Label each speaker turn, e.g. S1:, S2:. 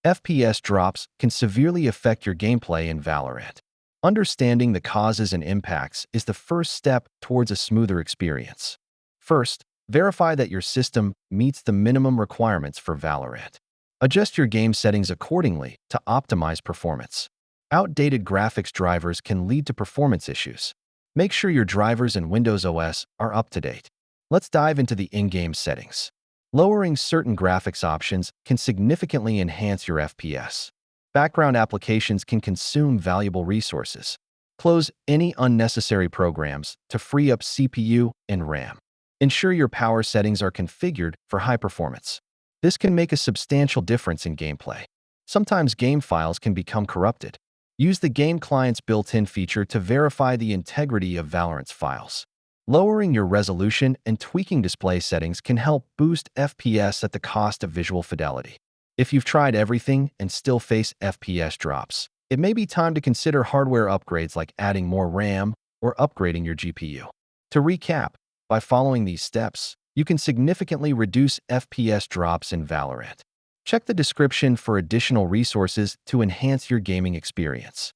S1: FPS drops can severely affect your gameplay in Valorant. Understanding the causes and impacts is the first step towards a smoother experience. First, verify that your system meets the minimum requirements for Valorant. Adjust your game settings accordingly to optimize performance. Outdated graphics drivers can lead to performance issues. Make sure your drivers and Windows OS are up to date. Let's dive into the in-game settings. Lowering certain graphics options can significantly enhance your FPS. Background applications can consume valuable resources. Close any unnecessary programs to free up CPU and RAM. Ensure your power settings are configured for high performance. This can make a substantial difference in gameplay. Sometimes game files can become corrupted. Use the game client's built-in feature to verify the integrity of Valorant's files. Lowering your resolution and tweaking display settings can help boost FPS at the cost of visual fidelity. If you've tried everything and still face FPS drops, it may be time to consider hardware upgrades like adding more RAM or upgrading your GPU. To recap, by following these steps, you can significantly reduce FPS drops in Valorant. Check the description for additional resources to enhance your gaming experience.